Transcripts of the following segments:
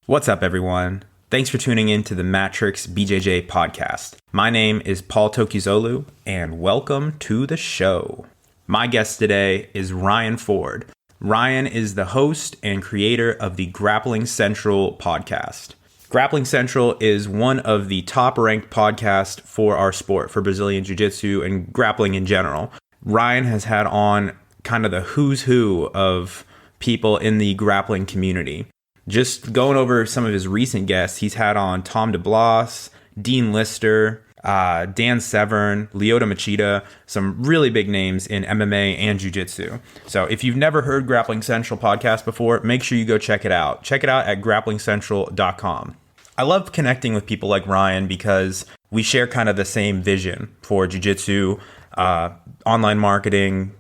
What's up, everyone? Thanks for tuning in to the Matrix BJJ Podcast. My name is Paul Tokizolu, and welcome to the show. My guest today is Ryan Ford. Ryan is the host and creator of the Grappling Central Podcast. Grappling Central is one of the top-ranked podcasts for our sport, for Brazilian Jiu-Jitsu and grappling in general. Ryan has had on kind of the who's who of people in the grappling community. Just going over some of his recent guests, he's had on Tom DeBlas, Dean Lister, Dan Severn, Lyoto Machida, some really big names in MMA and Jiu-Jitsu. So if you've never heard Grappling Central podcast before, make sure you go check it out. Check it out at grapplingcentral.com. I love connecting with people like Ryan because we share kind of the same vision for Jiu-Jitsu, online marketing,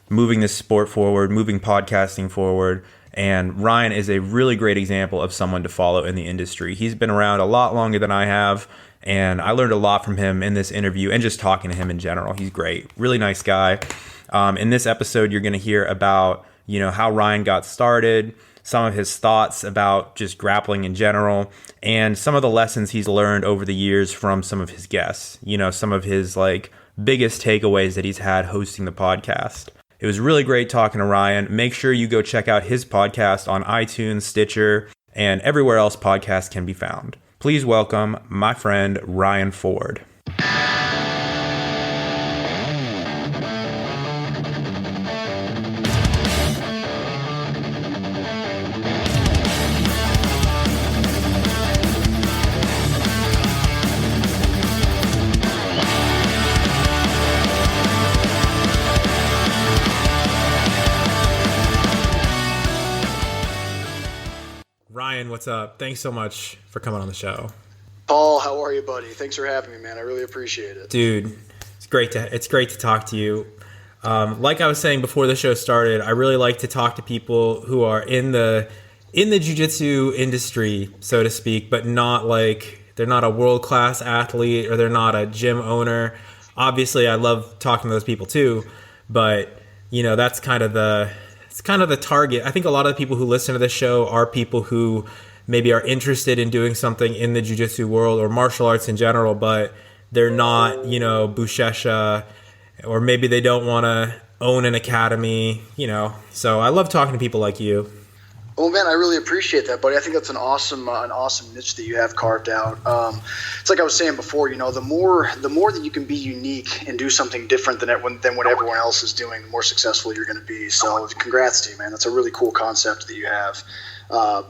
moving this sport forward, moving podcasting forward. And Ryan is a really great example of someone to follow in the industry. He's been around a lot longer than I have, and I learned a lot from him in this interview and just talking to him in general. He's great. Really nice guy. In this episode, you're going to hear about, how Ryan got started, some of his thoughts about just grappling in general, and some of the lessons he's learned over the years from some of his guests. Some of his biggest takeaways that he's had hosting the podcast. It was really great talking to Ryan. Make sure you go check out his podcast on iTunes, Stitcher, and everywhere else podcasts can be found. Please welcome my friend Ryan Ford. Ryan, what's up? Thanks so much for coming on the show. Paul, how are you, buddy? Thanks for having me, man. I really appreciate it. Dude, it's great to talk to you. Like I was saying before the show started, I really like to talk to people who are in the jiu-jitsu industry, so to speak, but they're not a world-class athlete or they're not a gym owner. Obviously, I love talking to those people too, but that's kind of the target. I think a lot of the people who listen to this show are people who maybe are interested in doing something in the jiu-jitsu world or martial arts in general, but they're not, bushesha, or maybe they don't want to own an academy, So I love talking to people like you. Well, man, I really appreciate that, buddy. I think that's an awesome niche that you have carved out. It's like I was saying before, the more that you can be unique and do something different than what everyone else is doing, the more successful you're going to be. So, congrats to you, man. That's a really cool concept that you have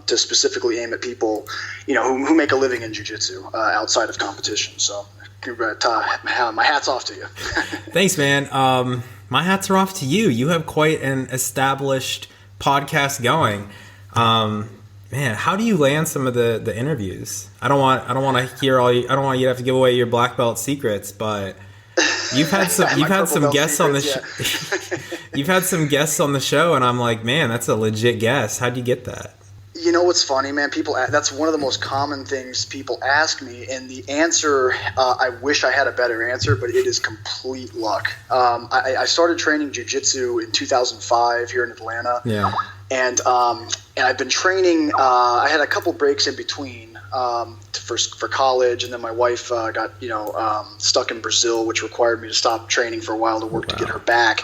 to specifically aim at people, who make a living in jiu-jitsu outside of competition. So, my hat's off to you. Thanks, man. My hats are off to you. You have quite an established podcast going. Man, how do you land some of the interviews? I don't want to hear I don't want you to have to give away your black belt secrets, but you've had some guests on the show. You've had some guests on the show, and I'm like, man, that's a legit guess. How'd you get that? You know what's funny, man? That's one of the most common things people ask me, and the answer, I wish I had a better answer, but it is complete luck. I started training jiu-jitsu in 2005 here in Atlanta. Yeah. And I've been training. I had a couple breaks in between for college, and then my wife got stuck in Brazil, which required me to stop training for a while to work to get her back.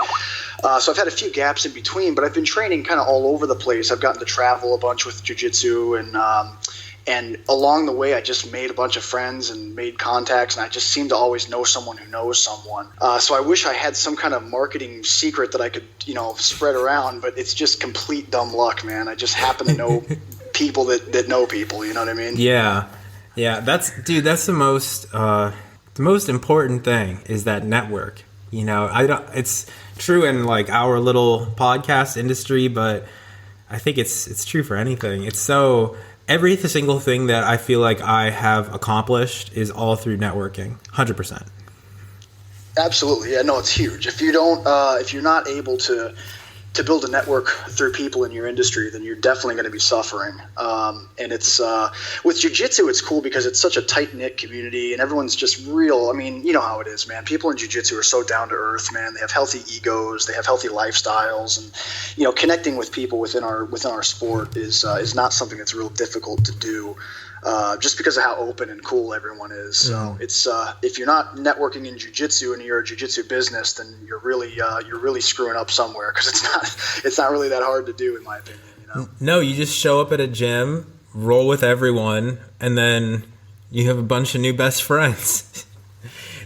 So I've had a few gaps in between, but I've been training kind of all over the place. I've gotten to travel a bunch with jiu-jitsu, and along the way, I just made a bunch of friends and made contacts, and I just seem to always know someone who knows someone. So I wish I had some kind of marketing secret that I could, spread around, but it's just complete dumb luck, man. I just happen to know people that know people, you know what I mean? Yeah. That's the most important thing is that network. It's true in our little podcast industry, but I think it's true for anything. It's so every single thing that I feel like I have accomplished is all through networking, 100%. Absolutely, yeah, no, it's huge. If you're not able to to build a network through people in your industry, then you're definitely going to be suffering. And it's with jiu-jitsu, it's cool because it's such a tight-knit community and everyone's just real. I mean, you know how it is, man. People in jiu-jitsu are so down to earth, man. They have healthy egos, they have healthy lifestyles, and you know, connecting with people within our sport is not something that's real difficult to do. Just because of how open and cool everyone is. So it's if you're not networking in jiu-jitsu and you're a jiu-jitsu business, then you're really screwing up somewhere, because it's not really that hard to do, in my opinion. You know? No, you just show up at a gym, roll with everyone, and then you have a bunch of new best friends.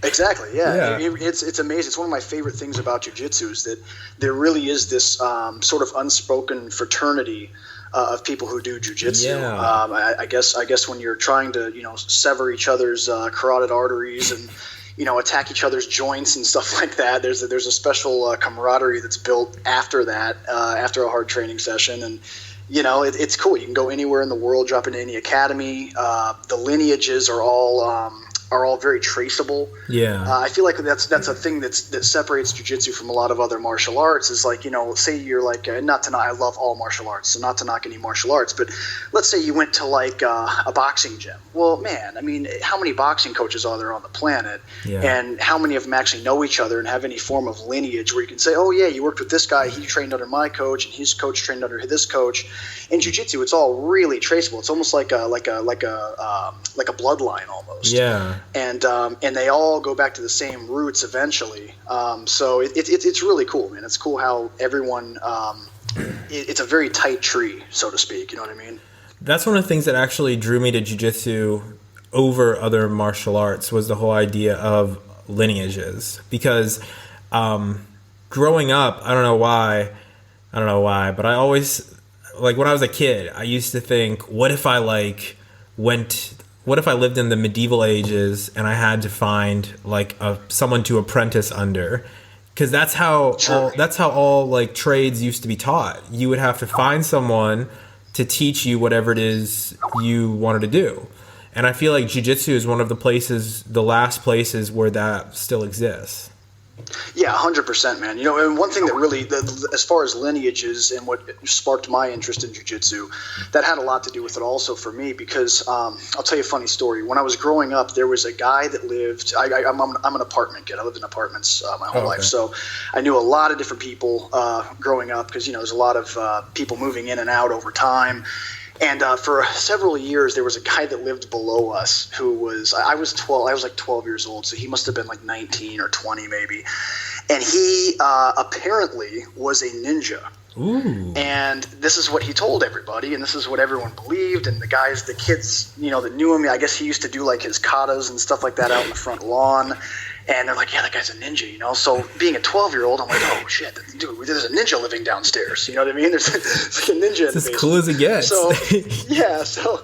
Exactly. Yeah. It's amazing. It's one of my favorite things about jiu-jitsu is that there really is this sort of unspoken fraternity of people who do jiu-jitsu. Yeah. I guess when you're trying to, sever each other's carotid arteries and, attack each other's joints and stuff like that, there's a special camaraderie that's built after that, after a hard training session. And, it's cool. You can go anywhere in the world, drop into any academy. The lineages are all very traceable. Yeah. I feel like that's a thing that separates jiu-jitsu from a lot of other martial arts is like, say you're like, I love all martial arts, so not to knock any martial arts, but let's say you went to like a boxing gym. Well, man, I mean, how many boxing coaches are there on the planet? Yeah. And how many of them actually know each other and have any form of lineage where you can say, oh yeah, you worked with this guy, he trained under my coach, and his coach trained under this coach. In jiu-jitsu, it's all really traceable. It's almost like a bloodline almost. Yeah. And they all go back to the same roots eventually. So it's really cool, man. It's cool how everyone it's a very tight tree, so to speak. You know what I mean? That's one of the things that actually drew me to jiu-jitsu over other martial arts was the whole idea of lineages. Because growing up, I don't know why, but I always, like when I was a kid, I used to think, what if I lived in the medieval ages and I had to find like someone to apprentice under? Because that's how all like trades used to be taught. You would have to find someone to teach you whatever it is you wanted to do. And I feel like jiu-jitsu is one of the last places where that still exists. Yeah, 100%, man. And one thing that really, as far as lineages and what sparked my interest in jiu-jitsu, that had a lot to do with it also for me because I'll tell you a funny story. When I was growing up, there was a guy that lived, I'm an apartment kid. I lived in apartments my whole life. So I knew a lot of different people growing up because, there's a lot of people moving in and out over time. And for several years, there was a guy that lived below us who was, I was like 12 years old, so he must have been like 19 or 20 maybe. And he apparently was a ninja. Ooh. And this is what he told everybody, and this is what everyone believed. And the kids, that knew him, I guess he used to do like his katas and stuff like that out in the front lawn. And they're like, yeah, that guy's a ninja, So being a 12-year-old, I'm like, oh, shit, dude, there's a ninja living downstairs. You know what I mean? There's like a ninja in the basement. It's as cool as it gets. So, yeah, so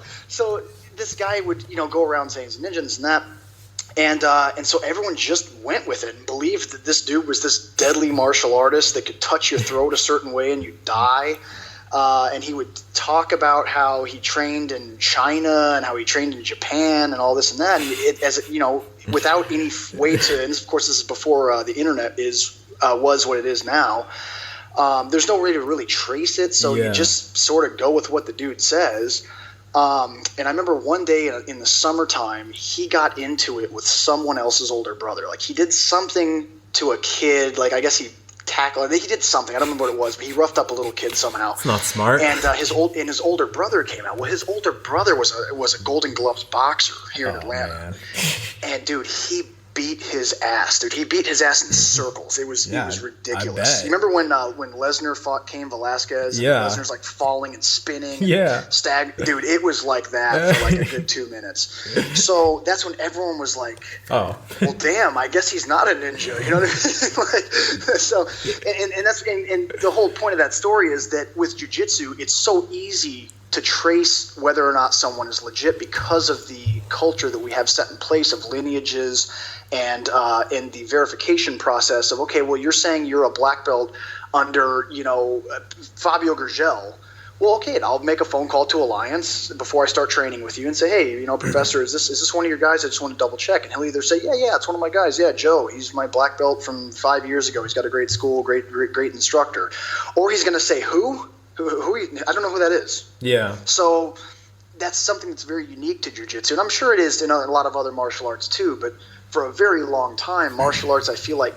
this guy would, go around saying he's a ninja and this and that. And so everyone just went with it and believed that this dude was this deadly martial artist that could touch your throat a certain way and you'd die. And he would talk about how he trained in China and how he trained in Japan and all this and that. And without any way to, and of course this is before the internet was what it is now. There's no way to really trace it, so you just sort of go with what the dude says. And I remember one day in the summertime, he got into it with someone else's older brother. Like he did something to a kid, like I guess he tackled. He did something. I don't remember what it was, but he roughed up a little kid somehow. It's not smart. And his older brother came out. Well, his older brother was a Golden Gloves boxer here in Atlanta. Man. And dude, he beat his ass. Dude, he beat his ass in circles. It was ridiculous. You remember when Lesnar fought Cain Velasquez? And Lesnar's like falling and spinning. Yeah. Dude, it was like that for like a good 2 minutes. So that's when everyone was like, "Oh, well, damn! I guess he's not a ninja." You know what I mean? So, and the whole point of that story is that with jiu-jitsu, it's so easy to trace whether or not someone is legit because of the culture that we have set in place of lineages and the verification process of, okay, well, you're saying you're a black belt under, Fabio Gurgel. well, okay, and I'll make a phone call to Alliance before I start training with you and say, hey, Professor, is this one of your guys? I just want to double check. And he'll either say, yeah, it's one of my guys. Yeah, Joe, he's my black belt from 5 years ago. He's got a great school, great instructor. Or he's going to say, who? I don't know who that is. Yeah. So that's something that's very unique to jiu-jitsu, and I'm sure it is in a lot of other martial arts too. But for a very long time, martial arts, I feel like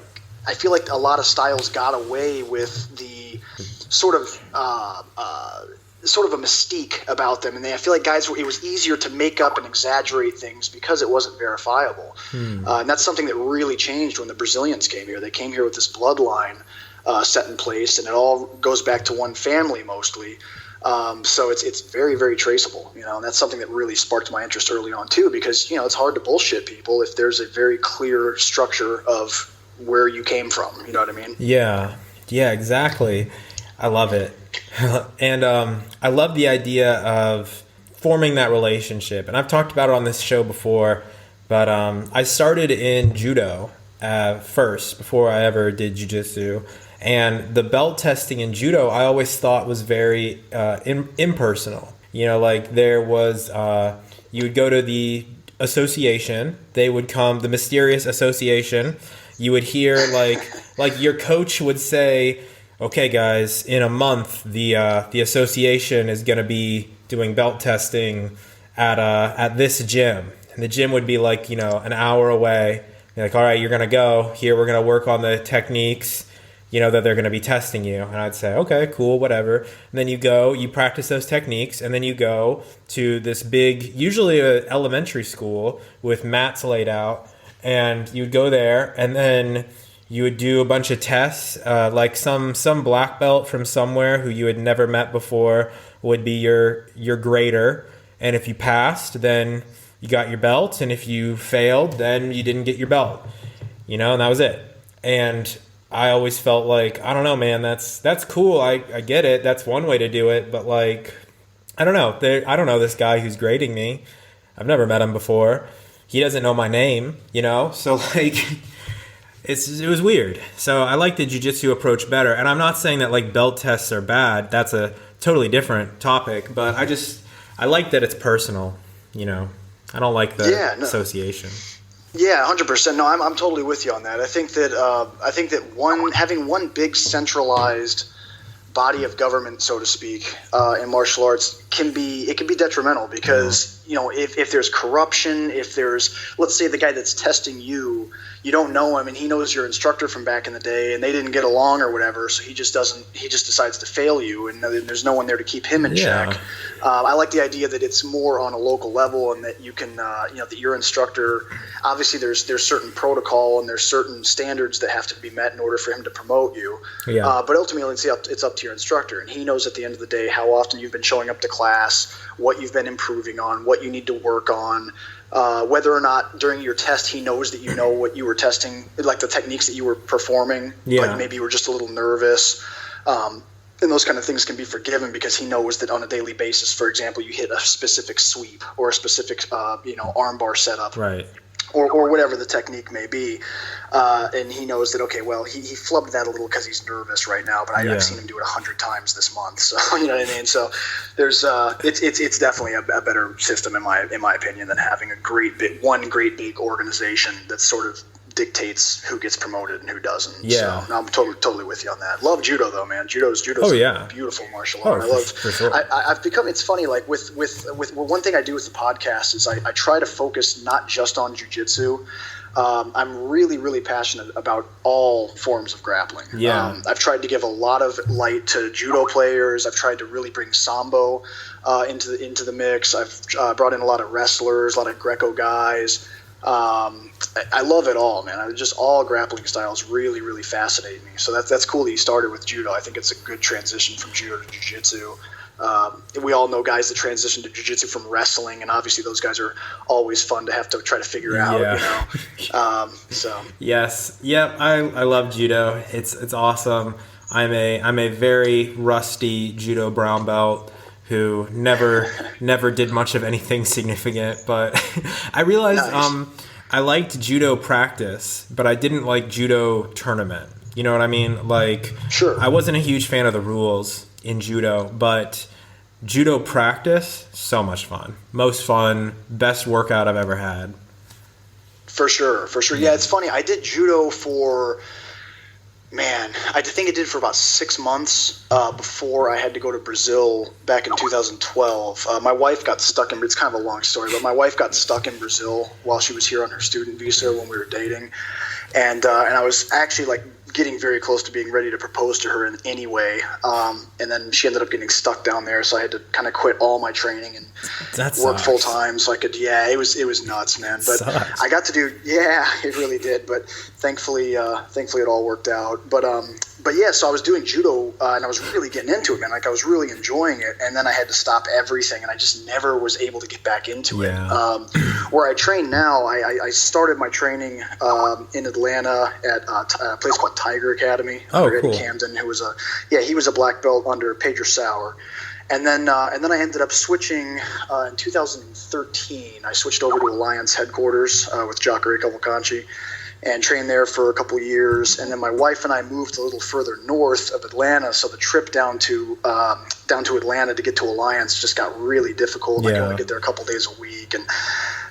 a lot of styles got away with the sort of a mystique about them, and I feel like guys, it was easier to make up and exaggerate things because it wasn't verifiable. And that's something that really changed when the Brazilians came here. They came here with this bloodline set in place, and it all goes back to one family mostly. So it's very, very traceable, and that's something that really sparked my interest early on too, because it's hard to bullshit people if there's a very clear structure of where you came from. You know what I mean? Yeah, exactly. I love it. And I love the idea of forming that relationship. And I've talked about it on this show before, but I started in judo first before I ever did jiu-jitsu. And the belt testing in judo, I always thought was very impersonal. There was, you would go to the association, they would come, the mysterious association, you would hear like your coach would say, okay, guys, in a month, the association is going to be doing belt testing at this gym. And the gym would be an hour away. You're like, all right, you're going to go here. We're going to work on the techniques, that they're going to be testing you. And I'd say, okay, cool, whatever. And then you go, you practice those techniques, and then you go to this big, usually an elementary school with mats laid out, and you'd go there, and then you would do a bunch of tests, like some black belt from somewhere who you had never met before would be your grader. And if you passed, then you got your belt. And if you failed, then you didn't get your belt, and that was it. And I always felt like, I don't know, man, that's cool. I get it. That's one way to do it. But I don't know. I don't know this guy who's grading me. I've never met him before. He doesn't know my name, So it was weird. So I like the jiu-jitsu approach better. And I'm not saying that belt tests are bad. That's a totally different topic. But I like that it's personal, I don't like the association. Yeah, 100%. No, I'm totally with you on that. I think that having one big centralized body of government, so to speak, in martial arts can be detrimental because if there's corruption, if there's, let's say the guy that's testing you don't know him and he knows your instructor from back in the day and they didn't get along or whatever, so he just decides to fail you and there's no one there to keep him in check. I like the idea that it's more on a local level and that you can that your instructor, obviously there's certain protocol and there's certain standards that have to be met in order for him to promote you. But ultimately it's up to your instructor, and he knows at the end of the day how often you've been showing up to class, what you've been improving on, what you need to work on, whether or not during your test he knows that you know what you were testing, like the techniques that you were performing, but maybe you were just a little nervous. And those kind of things can be forgiven because he knows that on a daily basis, for example, you hit a specific sweep or a specific arm bar setup. Right. Or whatever the technique may be, and he knows that, okay, well, he flubbed that a little because he's nervous right now, but I've seen him do it 100 times this month, so you know what I mean. So there's it's definitely a better system in my opinion than having one great big organization that sort of dictates who gets promoted and who doesn't. Yeah. So no, I'm totally with you on that. Love judo though, man. Judo's a beautiful martial art. For sure. I've become, it's funny, with one thing I do with the podcast is I try to focus not just on jiu-jitsu. I'm really, really passionate about all forms of grappling. Yeah. I've tried to give a lot of light to judo players. I've tried to really bring sambo into the mix. I've brought in a lot of wrestlers, a lot of Greco guys. I love it all, man. Just all grappling styles really, really fascinate me. So that's cool that you started with judo. I think it's a good transition from judo to jiu-jitsu. We all know guys that transition to jiu-jitsu from wrestling, and obviously those guys are always fun to have to try to figure out. So yes, I love judo. It's awesome. I'm a very rusty judo brown belt who never did much of anything significant, but I realized I liked judo practice, but I didn't like judo tournament. You know what I mean? Sure. I wasn't a huge fan of the rules in judo, but judo practice, so much fun. Most fun, best workout I've ever had. For sure. Yeah, it's funny. I did judo for, I think I did for about 6 months before I had to go to Brazil back in 2012. My wife got stuck in, it's kind of a long story, but my wife got stuck in Brazil while she was here on her student visa when we were dating. And I was actually like getting very close to being ready to propose to her in any way. And then she ended up getting stuck down there. So I had to kind of quit all my training and work full time so I could, it was nuts, man. But I got to do, it really did. But thankfully it all worked out. But yeah, so I was doing judo and I was really getting into it, man. Like I was really enjoying it. And then I had to stop everything and I just never was able to get back into it. Where I train now, I started my training in Atlanta at a place called Tiger Academy under Eddie Camden, who was he was a black belt under Pedro Sauer. And then I ended up switching in 2013. I switched over to Alliance headquarters with Jacare Cavalcanti and trained there for a couple of years. And then my wife and I moved a little further north of Atlanta, so the trip down to Atlanta to get to Alliance just got really difficult. I could only get there a couple days a week, and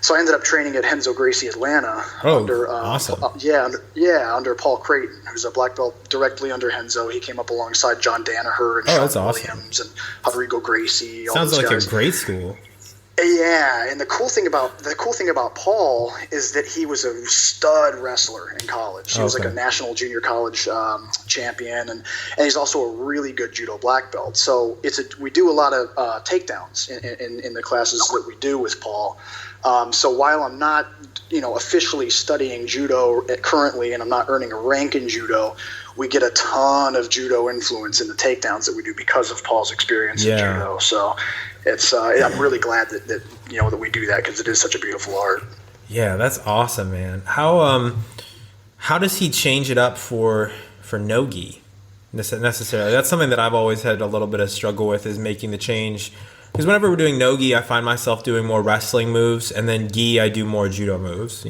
so I ended up training at Renzo Gracie Atlanta under awesome. Under Paul Creighton, who's a black belt directly under Renzo. He came up alongside John Danaher and Sean Williams and Rodrigo Gracie. Sounds like a great school. Yeah, and the cool thing about Paul is that he was a stud wrestler in college. He was like a national junior college champion, and he's also a really good judo black belt. So we do a lot of takedowns in the classes that we do with Paul. So while I'm not officially studying judo currently, and I'm not earning a rank in judo, we get a ton of judo influence in the takedowns that we do because of Paul's experience in judo. So it's I'm really glad that we do that because it is such a beautiful art. Yeah, that's awesome, man. How does he change it up for no-gi necessarily? That's something that I've always had a little bit of struggle with, is making the change. Because whenever we're doing no-gi, I find myself doing more wrestling moves, and then gi, I do more judo moves,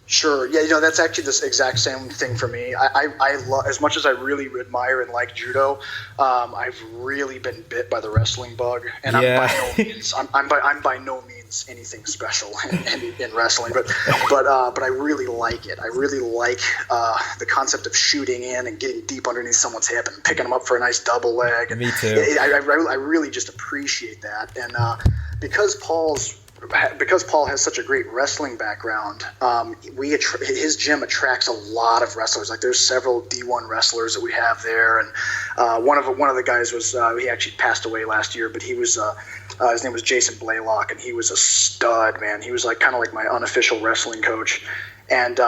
Sure. Yeah, that's actually the exact same thing for me. I love, as much as I really admire and like judo, I've really been bit by the wrestling bug, and I'm by no means anything special in wrestling, but I really like it. I really like the concept of shooting in and getting deep underneath someone's hip and picking them up for a nice double leg. And me too. I really just appreciate that, and because Paul has such a great wrestling background, his gym attracts a lot of wrestlers. Like there's several D1 wrestlers that we have there, and one of the guys was he actually passed away last year, but he was his name was Jason Blaylock, and he was a stud, man. He was kind of like my unofficial wrestling coach, and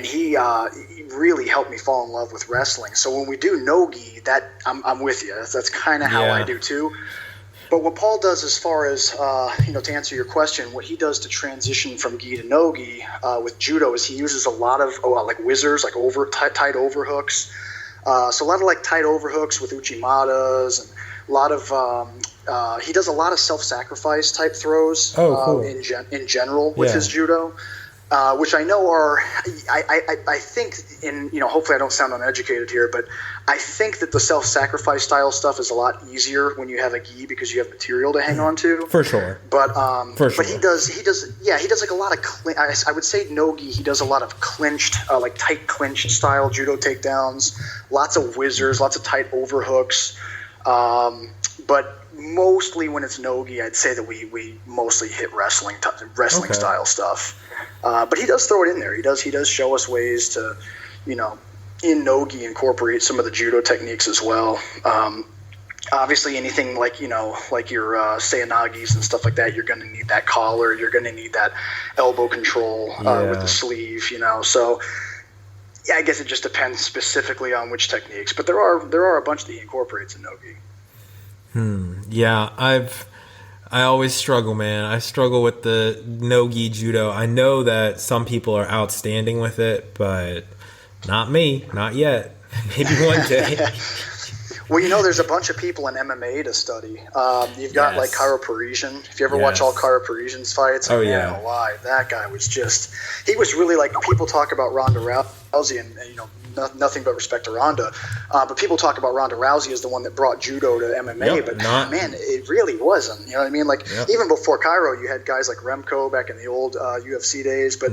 he really helped me fall in love with wrestling. So when we do no-gi, that I'm with you. That's kind of how I do too. But what Paul does, as far as to answer your question, what he does to transition from gi to no-gi with judo is he uses a lot of like whizzers, like tight overhooks. So a lot of like tight overhooks with uchimadas, and a lot of he does a lot of self-sacrifice type throws in general with his judo. Which I know are, I think, hopefully I don't sound uneducated here, but I think that the self-sacrifice style stuff is a lot easier when you have a gi because you have material to hang on to. For sure. But he does like a lot of, I would say no-gi, he does a lot of clinched, like tight clinched style judo takedowns, lots of whizzers, lots of tight overhooks. But mostly when it's no-gi, I'd say that we mostly hit wrestling style stuff. But he does throw it in there. He does show us ways to, in no-gi incorporate some of the judo techniques as well. Obviously, anything like your seanagis and stuff like that, you're going to need that collar. You're going to need that elbow control with the sleeve. So yeah, I guess it just depends specifically on which techniques. But there are a bunch that he incorporates in no-gi. Yeah, I always struggle, man. I struggle with the no-gi judo. I know that some people are outstanding with it, but not me. Not yet. Maybe one day. Well, there's a bunch of people in MMA to study. You've got like Karo Parisian. If you ever watch all Karo Parisian's fights, man alive, that guy was he was really like, people talk about Ronda Rousey and nothing but respect to Ronda. But people talk about Ronda Rousey as the one that brought judo to MMA, but man, it really wasn't. You know what I mean? Like even before Cairo, you had guys like Remco back in the old UFC days. But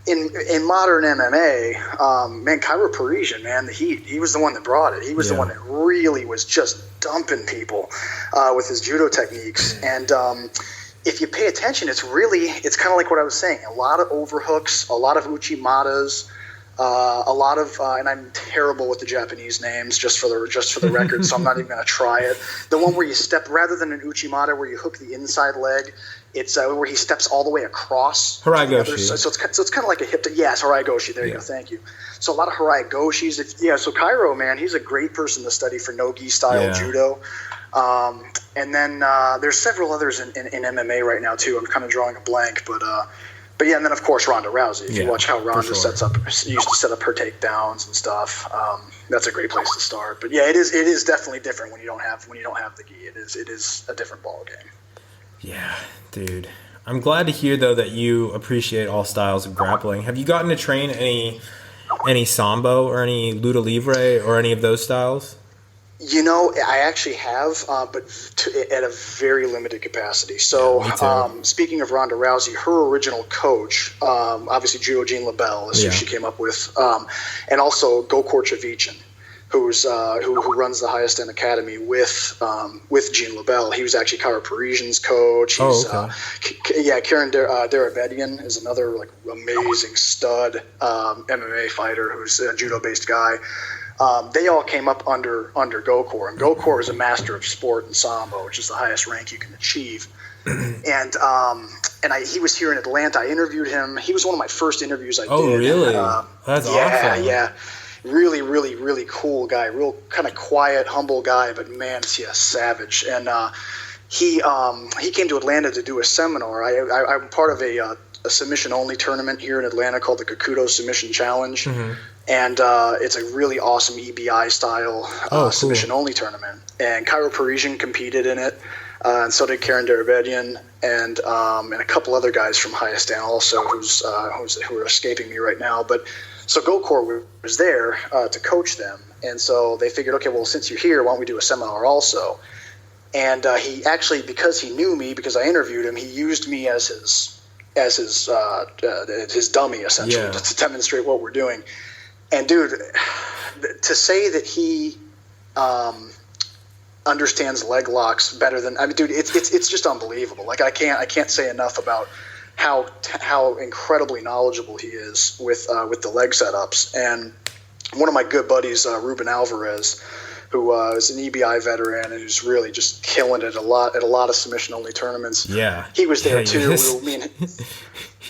in modern MMA, man, Cairo Parisian, man, he was the one that brought it. He was the one that really was just dumping people with his judo techniques. And if you pay attention, it's kind of like what I was saying. A lot of overhooks, a lot of uchimatas, a lot of, and I'm terrible with the Japanese names, just for the record, so I'm not even going to try it. The one where you step, rather than an uchimata where you hook the inside leg, it's where he steps all the way across. Haraigoshi. So it's kind of like a hip. Yes, Haraigoshi. There you go. Thank you. So a lot of Haraigoshis. So Cairo, man, he's a great person to study for Nogi style judo. And then there's several others in MMA right now too. I'm kind of drawing a blank, but yeah, and then of course Ronda Rousey. If you watch how Ronda used to set up her takedowns and stuff, that's a great place to start. But yeah, it is definitely different when you don't have the gi. It is a different ball game. Yeah, dude. I'm glad to hear though that you appreciate all styles of grappling. Have you gotten to train any sambo or any luta livre or any of those styles? You know, I actually have, but at a very limited capacity. So, speaking of Ronda Rousey, her original coach, obviously Judo Jean LaBelle is who she came up with, and also Gokor Chavichin, who runs the highest end academy with Jean LaBelle. He was actually Cairo Parisian's coach. He's, Karen Derabedian is another like amazing stud MMA fighter who's a judo-based guy. They all came up under Gokor, and Gokor is a master of sport in sambo, which is the highest rank you can achieve. And he was here in Atlanta. I interviewed him. He was one of my first interviews I did. Oh, really? That's awesome. Yeah. Really, really, really cool guy. Real kind of quiet, humble guy, but man, is he a savage. And he came to Atlanta to do a seminar. I'm part of a submission-only tournament here in Atlanta called the Kakudo Submission Challenge. And it's a really awesome EBI-style submission-only tournament. And Cairo Parisian competed in it, and so did Karen Derabedian, and a couple other guys from highest end also who are escaping me right now. But so Gokor was there to coach them, and so they figured, okay, well, since you're here, why don't we do a seminar also? And he actually, because he knew me, because I interviewed him, he used me as his dummy essentially to demonstrate what we're doing. And dude, to say that he understands leg locks better than dude, it's just unbelievable. Like I can't say enough about how incredibly knowledgeable he is with the leg setups. And one of my good buddies, Ruben Alvarez, who is an EBI veteran and who's really just killing it a lot of submission only tournaments. Yeah, he was there too.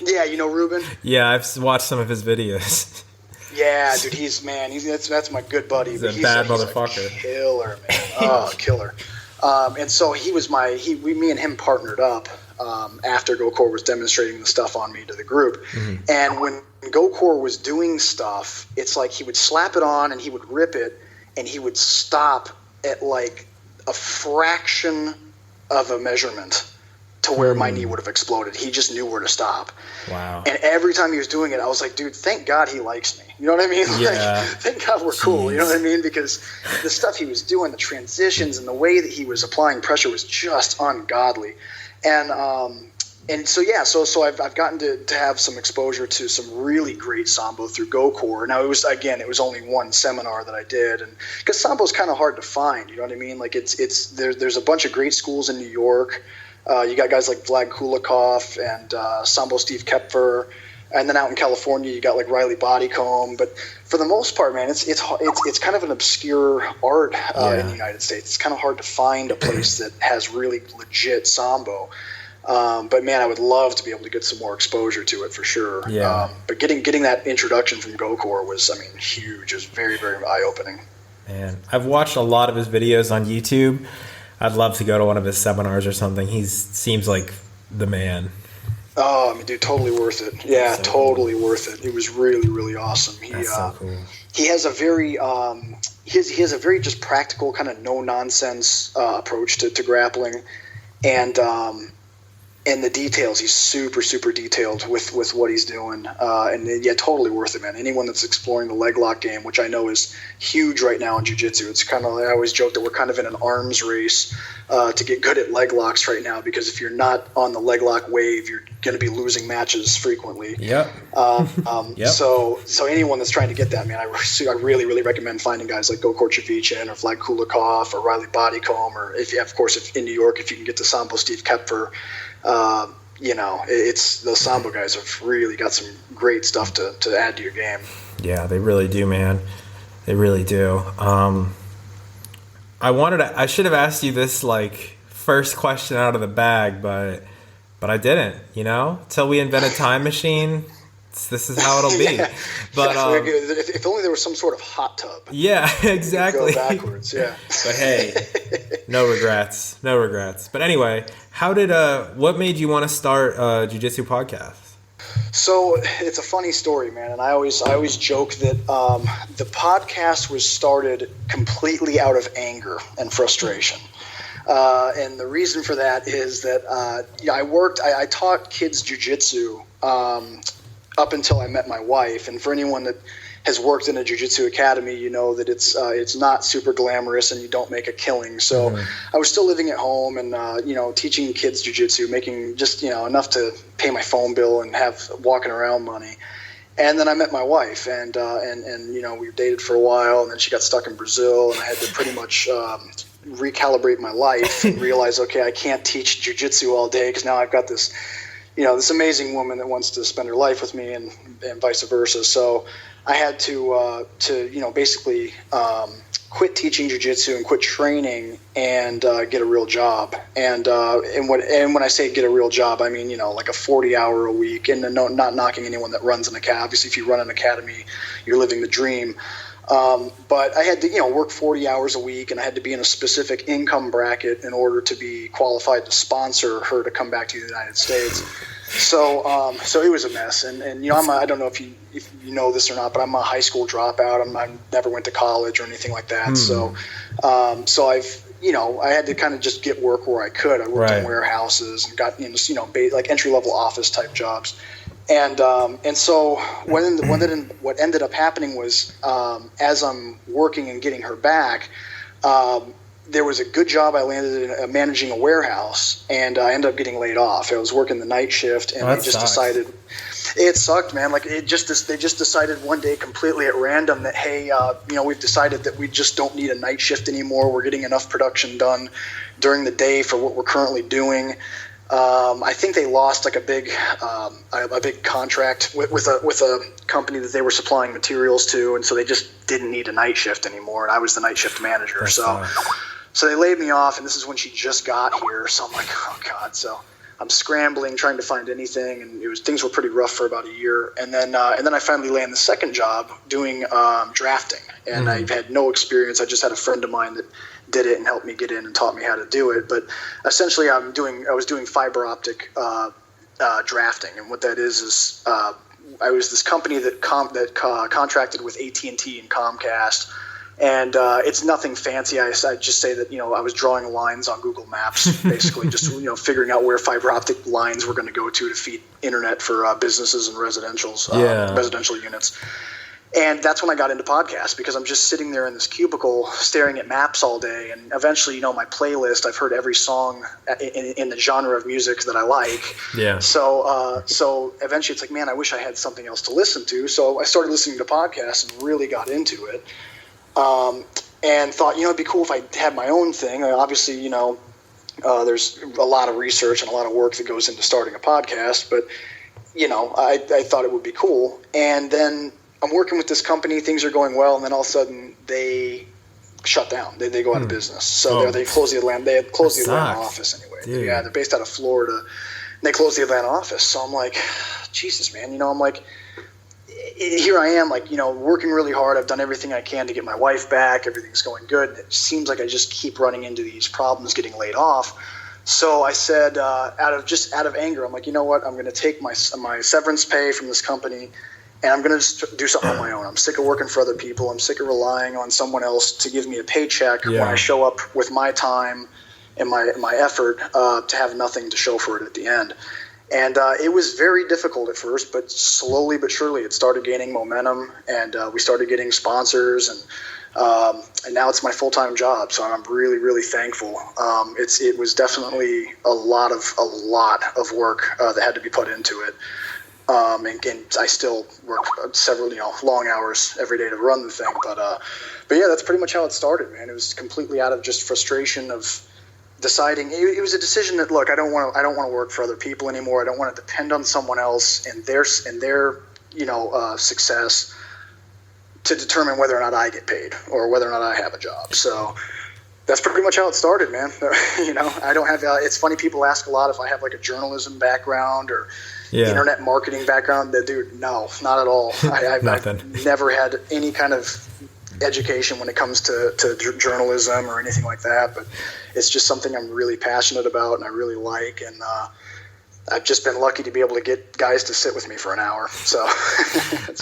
You know Ruben? Yeah, I've watched some of his videos. Yeah, dude, that's my good buddy. He's a bad motherfucker. A killer, man. Oh, killer. And so me and him partnered up after Gokor was demonstrating the stuff on me to the group. And when Gokor was doing stuff, it's like he would slap it on and he would rip it, and he would stop at like a fraction of a measurement to where my knee would have exploded. He just knew where to stop. Wow. And every time he was doing it, I was like, dude, thank God he likes me. You know what I mean? Yeah. Like, thank God we're cool. You know what I mean? Because the stuff he was doing, the transitions and the way that he was applying pressure was just ungodly. And so I've gotten to have some exposure to some really great sambo through Gokor. Now it was only one seminar that I did, and because sambo's kind of hard to find. You know what I mean? Like there's a bunch of great schools in New York. You got guys like Vlad Kulikov and Sambo Steve Kepfer, and then out in California you got like Riley Bodycomb. But for the most part, man, it's kind of an obscure art in the United States. It's kind of hard to find a place that has really legit sambo. But man, I would love to be able to get some more exposure to it for sure. Yeah. But getting that introduction from Gokor was, huge. It was very, very eye opening. Man, I've watched a lot of his videos on YouTube. I'd love to go to one of his seminars or something. He seems like the man. Oh, dude, totally worth it. Yeah, so totally worth it. It was really, really awesome. That's so cool. He has a very he has a very just practical kind of no nonsense approach to grappling, and in the details. He's super, super detailed with what he's doing. And yeah, totally worth it, man. Anyone that's exploring the leg lock game, which I know is huge right now in jiu-jitsu. It's kind of, I always joke that we're kind of in an arms race to get good at leg locks right now, because if you're not on the leg lock wave, you're going to be losing matches frequently. Yep. Yep. So anyone that's trying to get that, man, I really, really recommend finding guys like Gokor Chavichin or Vlad Kulikov or Riley Bodycomb, or if in New York, if you can get to Sambo Steve Kepfer. It's those Sambo guys have really got some great stuff to add to your game. Yeah, they really do, man. They really do. I should have asked you this like first question out of the bag, but I didn't, till we invent a time machine. This is how it'll be. Yeah. But if only there was some sort of hot tub. Yeah, exactly. Go backwards, yeah. But hey, no regrets. But anyway, what made you want to start a jiu-jitsu podcast? So it's a funny story, man, and I always joke that the podcast was started completely out of anger and frustration. And the reason for that is that I taught kids jiu-jitsu up until I met my wife. And for anyone that has worked in a jiu-jitsu academy, you know that it's not super glamorous and you don't make a killing. So I was still living at home and teaching kids jiu-jitsu, making just enough to pay my phone bill and have walking around money. And then I met my wife, and we dated for a while, and then she got stuck in Brazil, and I had to pretty much recalibrate my life and realize, okay, I can't teach jiu-jitsu all day because now I've got this this amazing woman that wants to spend her life with me, and vice versa. So I had to basically quit teaching jiu-jitsu and quit training and get a real job. And when I say get a real job, I mean like a 40-hour a week. And not knocking anyone that runs an academy. Obviously, if you run an academy, you're living the dream. But I had to, work 40 hours a week, and I had to be in a specific income bracket in order to be qualified to sponsor her to come back to the United States. So it was a mess. And I don't know if you know this or not, but I'm a high school dropout. I never went to college or anything like that. So I've, I had to kind of just get work where I could. I worked in warehouses and got like entry-level office type jobs. And so what ended up happening was, as I'm working and getting her back, there was a good job I landed in managing a warehouse, and I ended up getting laid off. I was working the night shift, and they just decided it sucked, man. Like they just decided one day completely at random that, hey, we've decided that we just don't need a night shift anymore. We're getting enough production done during the day for what we're currently doing. I think they lost like a big contract with a company that they were supplying materials to, and so they just didn't need a night shift anymore. And I was the night shift manager, so they laid me off. And this is when she just got here, so I'm like, oh god. So I'm scrambling, trying to find anything, and things were pretty rough for about a year. And then I finally land the second job doing drafting, and I had no experience. I just had a friend of mine that did it and helped me get in and taught me how to do it. But essentially, I was doing fiber optic drafting, and what that is I was this company that contracted with AT&T and Comcast, and it's nothing fancy. I just say that I was drawing lines on Google Maps, basically just figuring out where fiber optic lines were going to go to feed internet for businesses and residential units. And that's when I got into podcasts, because I'm just sitting there in this cubicle staring at maps all day. And eventually, my playlist, I've heard every song in the genre of music that I like. Yeah. So eventually it's like, man, I wish I had something else to listen to. So I started listening to podcasts and really got into it. And thought, it'd be cool if I had my own thing. Obviously, there's a lot of research and a lot of work that goes into starting a podcast. But, I thought it would be cool. And then I'm working with this company, things are going well, and then all of a sudden they shut down. They go out of business. So they closed the Atlanta office anyway. Dude. Yeah, they're based out of Florida. And they closed the Atlanta office. So I'm like, Jesus, man. I'm like, here I am, like, working really hard. I've done everything I can to get my wife back. Everything's going good. It seems like I just keep running into these problems getting laid off. So I said, out of anger, I'm like, you know what? I'm going to take my severance pay from this company, and I'm going to just do something on my own. I'm sick of working for other people. I'm sick of relying on someone else to give me a paycheck when I show up with my time in my effort to have nothing to show for it at the end. And it was very difficult at first, but slowly but surely it started gaining momentum, and we started getting sponsors, and now it's my full-time job. So I'm really, really thankful. It was definitely a lot of work that had to be put into it. And I still work several, long hours every day to run the thing. But yeah, that's pretty much how it started, man. It was completely out of just frustration of deciding. It was a decision that, look, I don't want to work for other people anymore. I don't want to depend on someone else and their success to determine whether or not I get paid or whether or not I have a job. So that's pretty much how it started, man. I don't have. It's funny, people ask a lot if I have like a journalism background or internet marketing background. Dude, no, not at all. I've never had any kind of education when it comes to journalism or anything like that, but it's just something I'm really passionate about and I really like, and I've just been lucky to be able to get guys to sit with me for an hour. So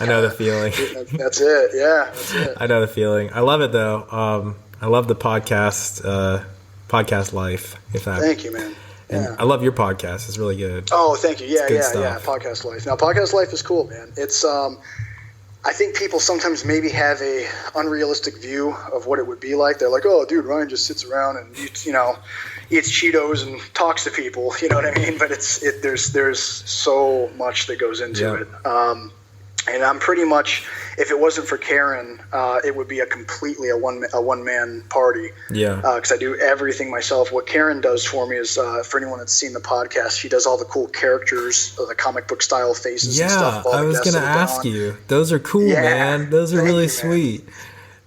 I know the feeling. That's it. Yeah, that's it. I know the feeling. I love it though. I love the podcast life. Thank you, man. And yeah. I love your podcast. It's really good. Oh, thank you. Yeah. Stuff. Podcast life. Now, podcast life is cool, man. It's I think people sometimes maybe have a unrealistic view of what it would be like. They're like, oh, dude, Ryan just sits around and eats Cheetos and talks to people. You know what I mean? But there's so much that goes into it. And I'm pretty much, if it wasn't for Karen, it would be a one man party. Yeah. Because I do everything myself. What Karen does for me is, for anyone that's seen the podcast, she does all the cool characters, the comic book style faces and stuff. Yeah, I was going to ask you. Those are cool, man. Those are really sweet.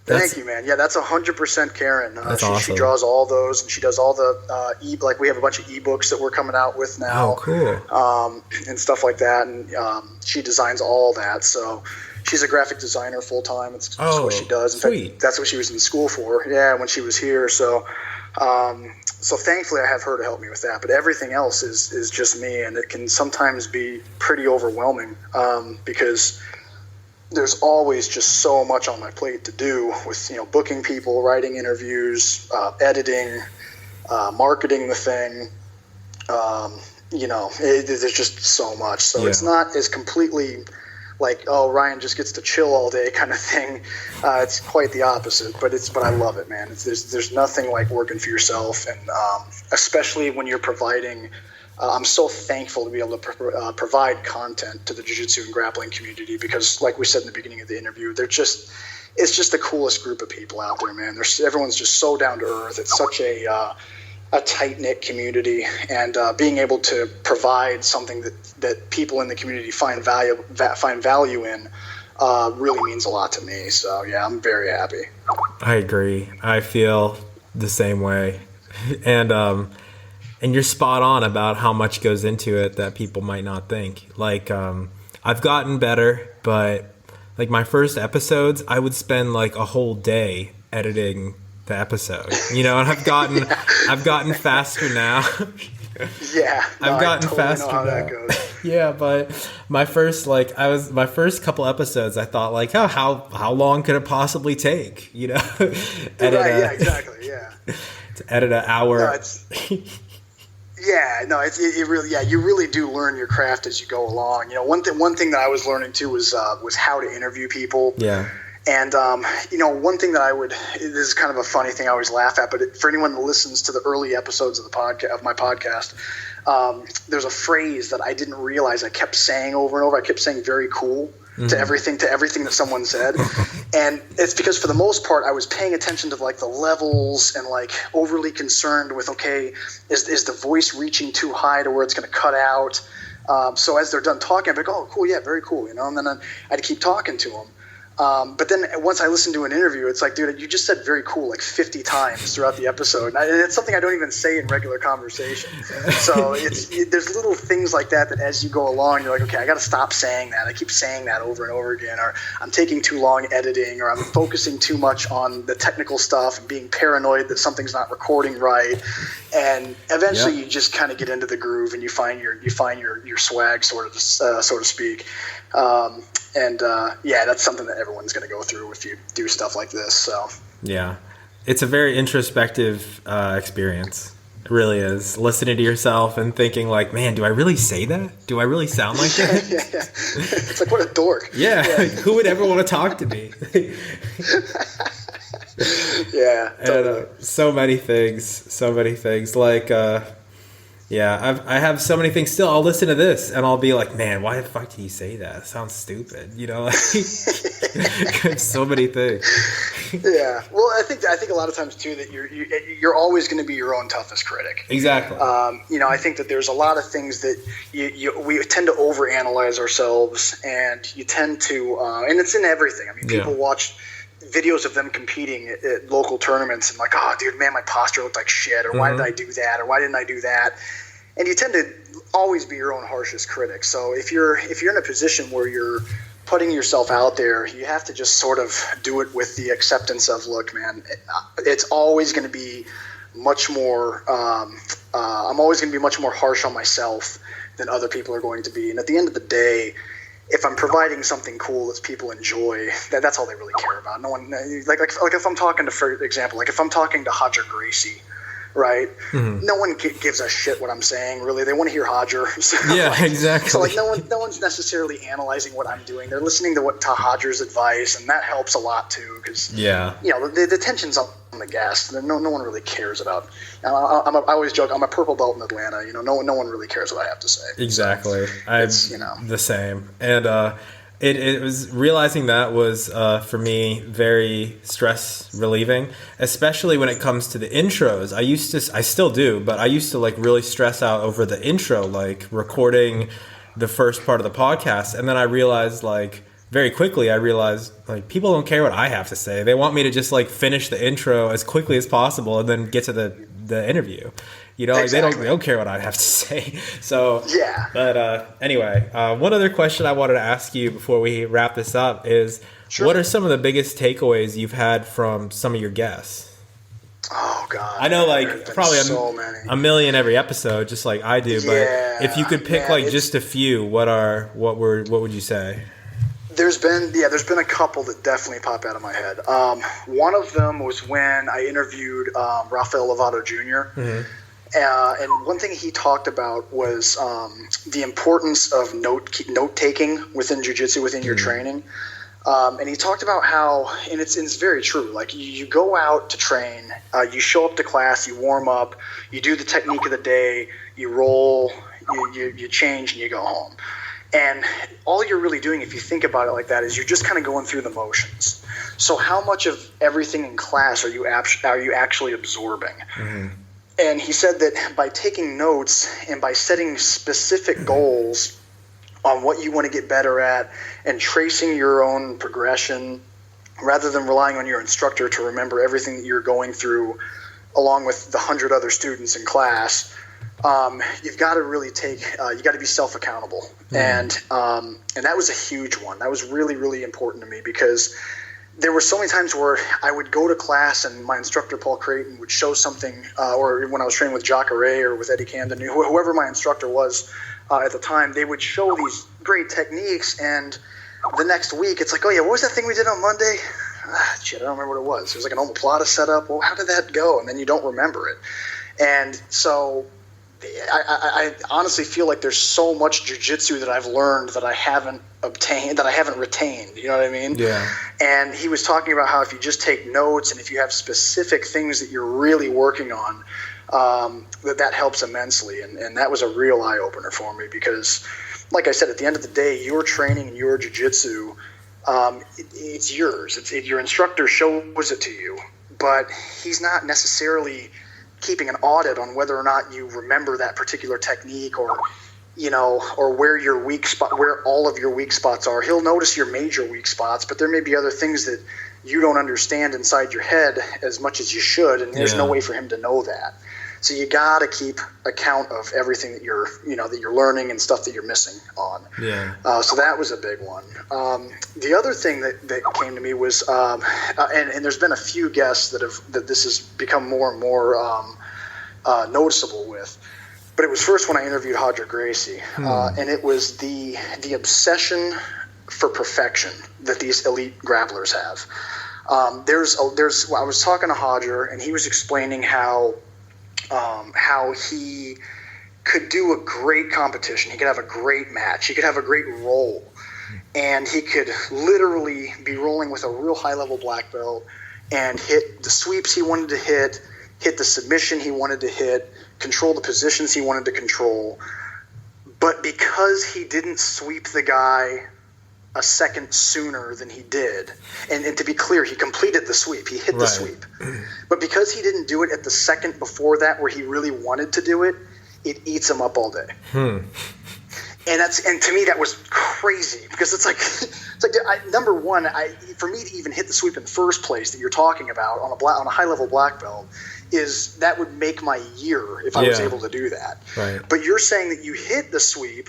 Thank you, man. Yeah, that's 100% Karen. Awesome. She draws all those, and she does all the like we have a bunch of ebooks that we're coming out with now. Oh, cool. And stuff like that, and she designs all that. So she's a graphic designer full time. It's what she does. In fact, that's what she was in school for. Yeah, when she was here. So thankfully I have her to help me with that. But everything else is just me, and it can sometimes be pretty overwhelming because there's always just so much on my plate to do with, booking people, writing interviews, editing, marketing the thing. There's just so much. So it's not as completely like, oh, Ryan just gets to chill all day kind of thing. It's quite the opposite, but I love it, man. There's nothing like working for yourself, and especially when you're providing. I'm so thankful to be able to provide content to the jiu-jitsu and grappling community because, like we said in the beginning of the interview, it's just the coolest group of people out there, man. Everyone's just so down to earth. It's such a tight-knit community, and being able to provide something that people in the community find value in really means a lot to me. So, yeah, I'm very happy. I agree. I feel the same way. And you're spot on about how much goes into it that people might not think. Like, I've gotten better, but like my first episodes, I would spend like a whole day editing the episode, and I've gotten faster now. Yeah. I've gotten faster know how now. That goes. Yeah, but my first couple episodes, I thought like, how long could it possibly take? Yeah, exactly. Yeah. To edit an hour. It really, you really do learn your craft as you go along. One thing that I was learning too was how to interview people. Yeah. And, one thing that this is kind of a funny thing I always laugh at, but for anyone that listens to the early episodes of my podcast, there's a phrase that I didn't realize I kept saying over and over. I kept saying very cool to everything that someone said. And it's because for the most part, I was paying attention to like the levels and like overly concerned with, okay, is the voice reaching too high to where it's going to cut out? So as they're done talking, I'd be like, oh, cool. Yeah, very cool. And then I'd keep talking to them. But then once I listened to an interview, it's like, dude, you just said very cool like 50 times throughout the episode. And it's something I don't even say in regular conversation. So there's little things like that as you go along, you're like, okay, I got to stop saying that. I keep saying that over and over again, or I'm taking too long editing, or I'm focusing too much on the technical stuff and being paranoid that something's not recording right. And eventually you just kind of get into the groove and you find your swag, so to speak. That's something that everyone's going to go through if you do stuff like this. So yeah, it's a very introspective experience. It really is. Listening to yourself and thinking like, man, do I really say that? Do I really sound like that? Yeah. It's like, what a dork. Yeah. Who would ever want to talk to me? Yeah. Totally. And so many things. Like, I have so many things still. I'll listen to this and I'll be like, man, why the fuck did he say that? It sounds stupid. Like so many things. Yeah. Well, I think a lot of times too that you're always going to be your own toughest critic. Exactly. I think that there's a lot of things that we tend to overanalyze ourselves, and you tend to, and it's in everything. I mean, people watch videos of them competing at local tournaments and like, oh, dude, man, my posture looked like shit, or why did I do that, or why didn't I do that? And you tend to always be your own harshest critic. So if you're in a position where you're putting yourself out there, you have to just sort of do it with the acceptance of, look, man, it's always going to be much more. I'm always going to be much more harsh on myself than other people are going to be. And at the end of the day, if I'm providing something cool that people enjoy, that's all they really care about. No one like if I'm talking to, for example, like if I'm talking to Hodger Gracie, right? Mm-hmm. No one gives a shit what I'm saying, really. They want to hear Hodger. So, exactly. So no one's necessarily analyzing what I'm doing. They're listening to Hodger's advice, and that helps a lot too, because the tension's on the guest. No one really cares about. I always joke, I'm a purple belt in Atlanta. No one really cares what I have to say. Exactly. I'm the same, and it was realizing that was for me very stress relieving, especially when it comes to the intros. I still do, but I used to like really stress out over the intro, like recording the first part of the podcast, and then I realized like very quickly, like people don't care what I have to say. They want me to just like finish the intro as quickly as possible and then get to the interview. Like exactly. they don't care what I have to say. So yeah. But anyway, one other question I wanted to ask you before we wrap this up is, what are some of the biggest takeaways you've had from some of your guests? Oh God, I know, like probably a million every episode, just like I do. But if you could pick just a few, what would you say? There's been a couple that definitely pop out of my head. One of them was when I interviewed Rafael Lyoto Jr. Mm-hmm. And one thing he talked about was the importance of note taking within jiu-jitsu, within your training. And he talked about how, and it's very true, like you go out to train, you show up to class, you warm up, you do the technique of the day, you roll, you change, and you go home. And all you're really doing, if you think about it like that, is you're just kind of going through the motions. So how much of everything in class are you actually absorbing? Mm-hmm. And he said that by taking notes and by setting specific goals on what you want to get better at and tracing your own progression, rather than relying on your instructor to remember everything that you're going through along with the 100 other students in class, you've got to really you got to be self-accountable. Mm-hmm. And that was a huge one. That was really, really important to me, because there were so many times where I would go to class and my instructor, Paul Creighton, would show something, or when I was training with Jacare or with Eddie Camden, whoever my instructor was at the time, they would show these great techniques, and the next week it's like, oh yeah, what was that thing we did on Monday? Shit, I don't remember what it was. It was like an omoplata setup. Well, how did that go? And then you don't remember it. And so I honestly feel like there's so much jiu-jitsu that I've learned that I haven't retained. You know what I mean? Yeah. And he was talking about how if you just take notes and if you have specific things that you're really working on, that helps immensely. And that was a real eye-opener for me, because, like I said, at the end of the day, your training and your jiu-jitsu, it's yours. Your instructor shows it to you, but he's not necessarily keeping an audit on whether or not you remember that particular technique, or where your weak spot, where all of your weak spots are. He'll notice your major weak spots, but there may be other things that you don't understand inside your head as much as you should, and there's no way for him to know that. So you got to keep account of everything that you're learning and stuff that you're missing on. Yeah. So that was a big one. The other thing that came to me was, and there's been a few guests that this has become more and more noticeable with, but it was first when I interviewed Hodger Gracie, and it was the obsession for perfection that these elite grapplers have. I was talking to Hodger, and he was explaining how how he could do a great competition. He could have a great match. He could have a great roll. And he could literally be rolling with a real high-level black belt and hit the sweeps he wanted to hit the submission he wanted to hit, control the positions he wanted to control. But because he didn't sweep the guy a second sooner than he did, and to be clear, he completed the sweep. He hit the sweep. But because he didn't do it at the second before that where he really wanted to do it, it eats him up all day. And to me that was crazy, because it's like number one, for me to even hit the sweep in the first place that you're talking about on a high level black belt, is that would make my year if I was able to do that. Right. But you're saying that you hit the sweep,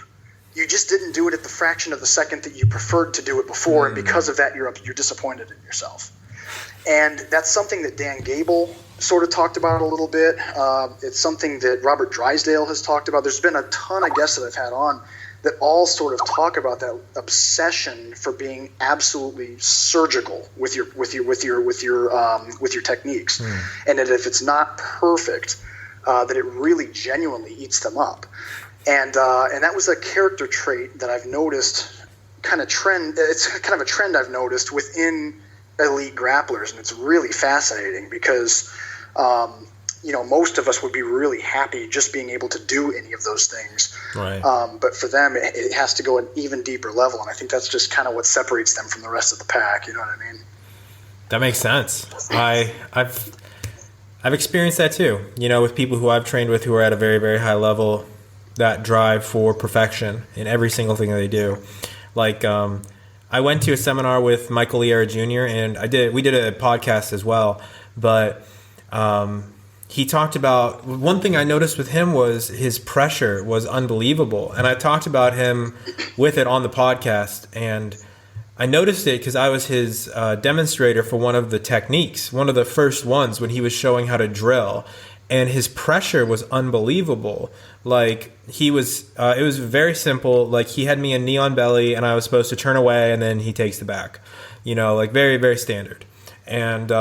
you just didn't do it at the fraction of the second that you preferred to do it before, and because of that you're disappointed in yourself. And that's something that Dan Gable sort of talked about a little bit. It's something that Robert Drysdale has talked about. There's been a ton of guests that I've had on that all sort of talk about that obsession for being absolutely surgical with your techniques, and that if it's not perfect, that it really genuinely eats them up. And that was a character trait that I've noticed. It's kind of a trend I've noticed within elite grapplers, and it's really fascinating because most of us would be really happy just being able to do any of those things. Right. But for them, it has to go an even deeper level, and I think that's just kind of what separates them from the rest of the pack. You know what I mean? That makes sense. I've experienced that too. With people who I've trained with who are at a very, very high level, that drive for perfection in every single thing that they do. Like, I went to a seminar with Michael Liera Jr. and we did a podcast as well, but he talked about, one thing I noticed with him was his pressure was unbelievable. And I talked about him with it on the podcast, and I noticed it because I was his demonstrator for one of the techniques, one of the first ones when he was showing how to drill. And his pressure was unbelievable. Like, it was very simple. Like, he had me in knee on belly and I was supposed to turn away and then he takes the back, like very, very standard. And,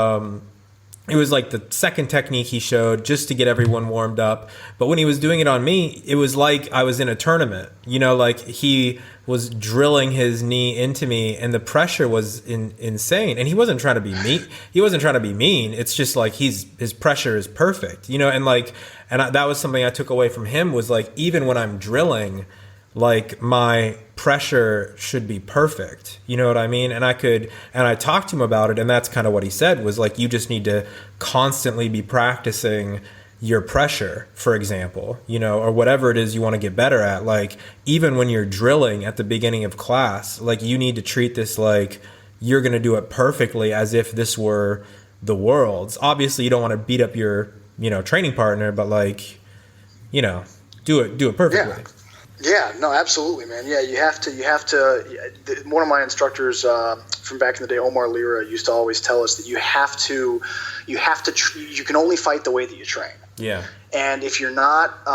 it was like the second technique he showed just to get everyone warmed up. But when he was doing it on me, it was like I was in a tournament, like he was drilling his knee into me and the pressure was insane. And he wasn't trying to be mean. It's just like his pressure is perfect, and that was something I took away from him, was like, even when I'm drilling, like my pressure should be perfect. You know what I mean? And I talked to him about it, and that's kind of what he said, was like, you just need to constantly be practicing your pressure, for example, or whatever it is you want to get better at. Like, even when you're drilling at the beginning of class, like, you need to treat this like you're going to do it perfectly, as if this were the world's. Obviously you don't want to beat up your, training partner, but like, do it perfectly. Yeah, no, absolutely, man. Yeah, you have to. One of my instructors from back in the day, Omar Lira, used to always tell us that you can only fight the way that you train. Yeah. And if you're not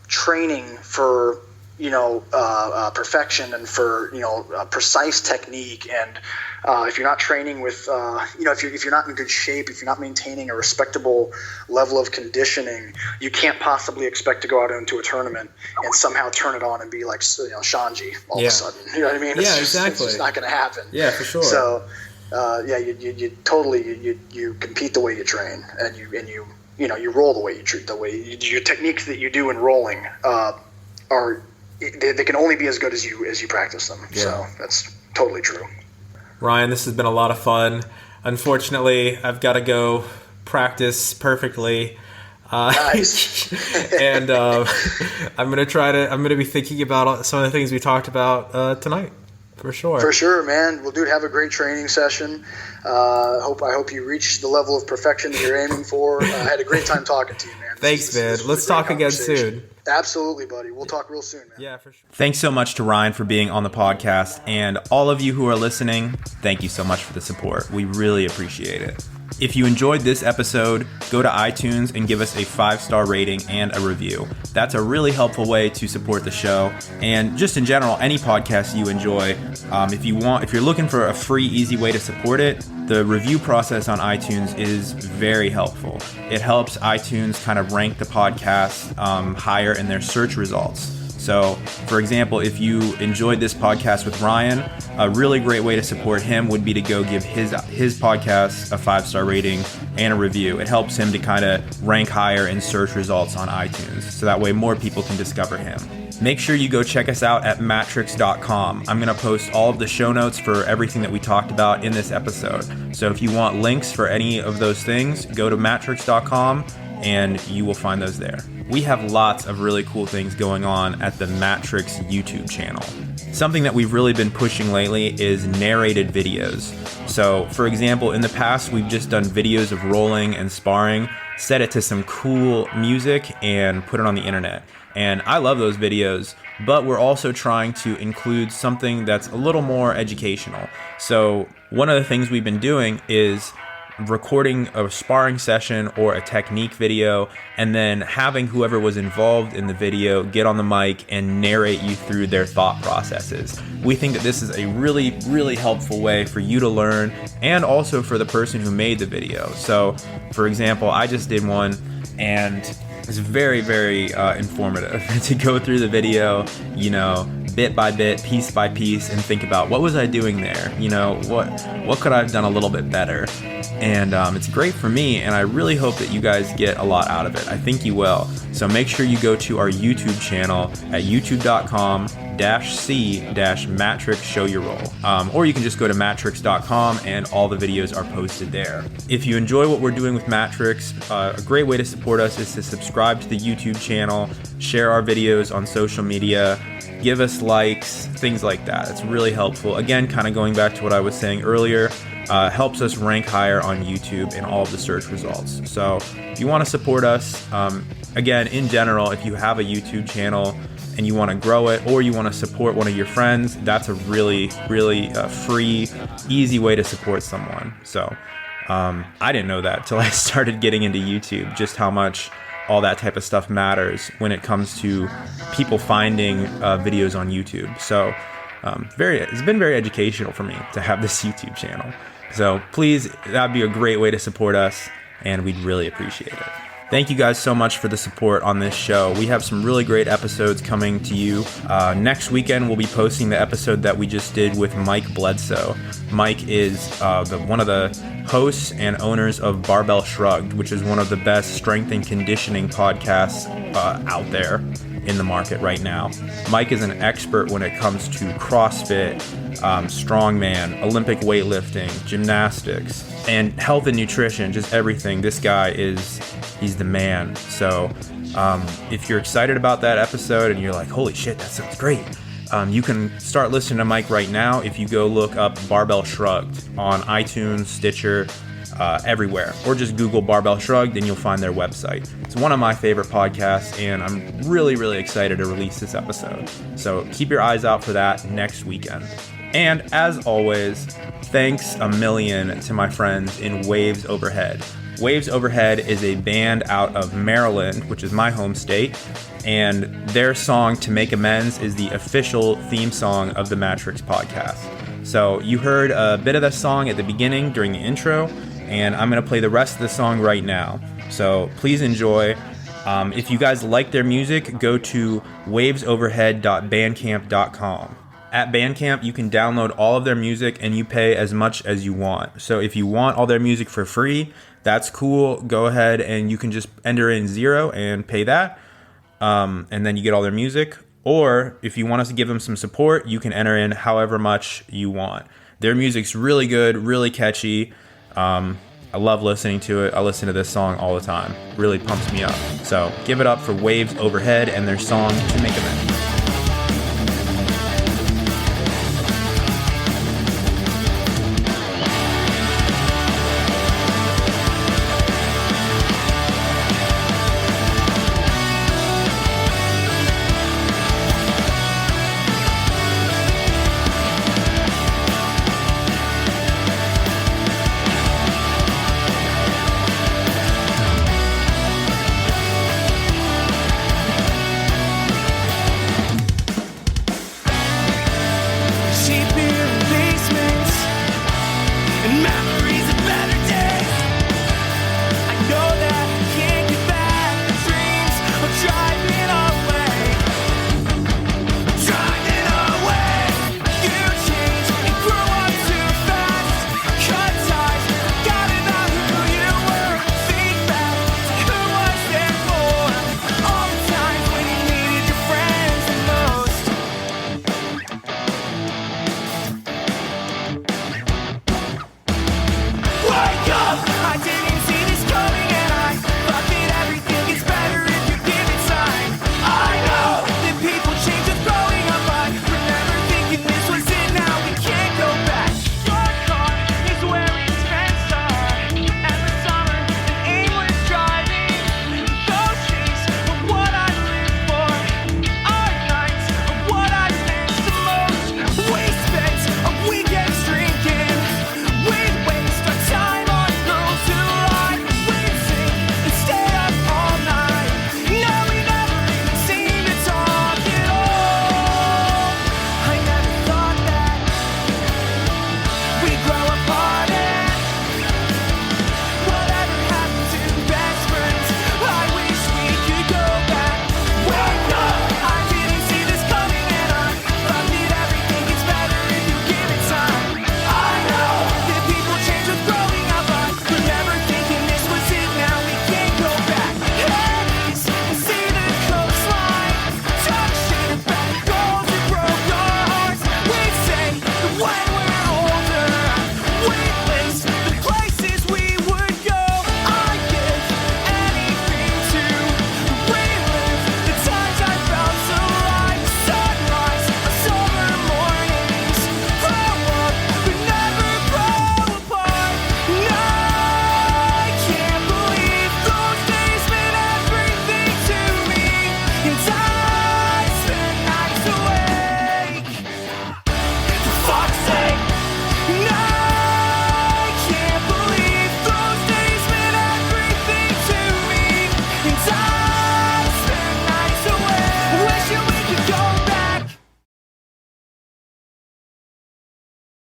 training for perfection and for precise technique, and if you're not training with if you're not in good shape, if you're not maintaining a respectable level of conditioning, you can't possibly expect to go out into a tournament and somehow turn it on and be like Shanji all of a sudden. You know what I mean? Exactly. It's just not going to happen. Yeah, for sure. So you totally compete the way you train, and you roll the way you treat, your techniques that you do in rolling they can only be as good as you practice them. Yeah. So that's totally true. Ryan, this has been a lot of fun. Unfortunately, I've got to go practice perfectly. Nice. And I'm going to be thinking about some of the things we talked about tonight. For sure. For sure, man. Well, dude, have a great training session. I hope you reach the level of perfection that you're aiming for. I had a great time talking to you, man. Thanks, man. Let's talk again soon. Absolutely, buddy. We'll talk real soon, man. Yeah, for sure. Thanks so much to Ryan for being on the podcast, and all of you who are listening, thank you so much for the support. We really appreciate it. If you enjoyed this episode, go to iTunes and give us a 5-star rating and a review. That's a really helpful way to support the show, and just in general, any podcast you enjoy. If you're looking for a free, easy way to support it, the review process on iTunes is very helpful. It helps iTunes kind of rank the podcast higher in their search results. So, for example, if you enjoyed this podcast with Ryan, a really great way to support him would be to go give his podcast a 5-star rating and a review. It helps him to kind of rank higher in search results on iTunes, so that way more people can discover him. Make sure you go check us out at matrix.com. I'm going to post all of the show notes for everything that we talked about in this episode. So if you want links for any of those things, go to matrix.com and you will find those there. We have lots of really cool things going on at the Matrix YouTube channel. Something that we've really been pushing lately is narrated videos. So, for example, in the past, we've just done videos of rolling and sparring, set it to some cool music, and put it on the internet. And I love those videos, but we're also trying to include something that's a little more educational. So, one of the things we've been doing is recording a sparring session or a technique video, and then having whoever was involved in the video get on the mic and narrate you through their thought processes. We think that this is a really, really helpful way for you to learn, and also for the person who made the video. So, for example, I just did one, and it's very, very informative to go through the video, bit by bit, piece by piece, and think about what was I doing there? What could I have done a little bit better? And it's great for me, and I really hope that you guys get a lot out of it. I think you will. So make sure you go to our YouTube channel at youtube.com/c-matrix show your roll. Or you can just go to matrix.com and all the videos are posted there. If you enjoy what we're doing with Matrix, a great way to support us is to subscribe to the YouTube channel, share our videos on social media, give us likes, things like that. It's really helpful. Again, kind of going back to what I was saying earlier, helps us rank higher on YouTube in all of the search results. So if you want to support us, again, in general, if you have a YouTube channel and you want to grow it, or you want to support one of your friends, that's a really, really free, easy way to support someone. So I didn't know that till I started getting into YouTube, just how much all that type of stuff matters when it comes to people finding videos on YouTube. So it's been very educational for me to have this YouTube channel. So please, that'd be a great way to support us, and we'd really appreciate it. Thank you guys so much for the support on this show. We have some really great episodes coming to you. Next weekend, we'll be posting the episode that we just did with Mike Bledsoe. Mike is one of the hosts and owners of Barbell Shrugged, which is one of the best strength and conditioning podcasts out there in the market right now. Mike is an expert when it comes to CrossFit, strongman, Olympic weightlifting, gymnastics, and health and nutrition, just everything. This guy he's the man. So if you're excited about that episode and you're like, holy shit, that sounds great, you can start listening to Mike right now if you go look up Barbell Shrugged on iTunes, Stitcher, everywhere, or just Google Barbell Shrugged and you'll find their website. It's one of my favorite podcasts, and I'm really, really excited to release this episode. So keep your eyes out for that next weekend. And as always, thanks a million to my friends in Waves Overhead. Waves Overhead is a band out of Maryland, which is my home state, and their song To Make Amends is the official theme song of the Matrix podcast. So you heard a bit of that song at the beginning during the intro, and I'm going to play the rest of the song right now. So please enjoy. If you guys like their music, go to wavesoverhead.bandcamp.com. At Bandcamp, you can download all of their music and you pay as much as you want. So if you want all their music for free, that's cool. Go ahead and you can just enter in 0 and pay that. And then you get all their music. Or if you want us to give them some support, you can enter in however much you want. Their music's really good, really catchy. I love listening to it. I listen to this song all the time. Really pumps me up. So give it up for Waves Overhead and their song To Make Amends.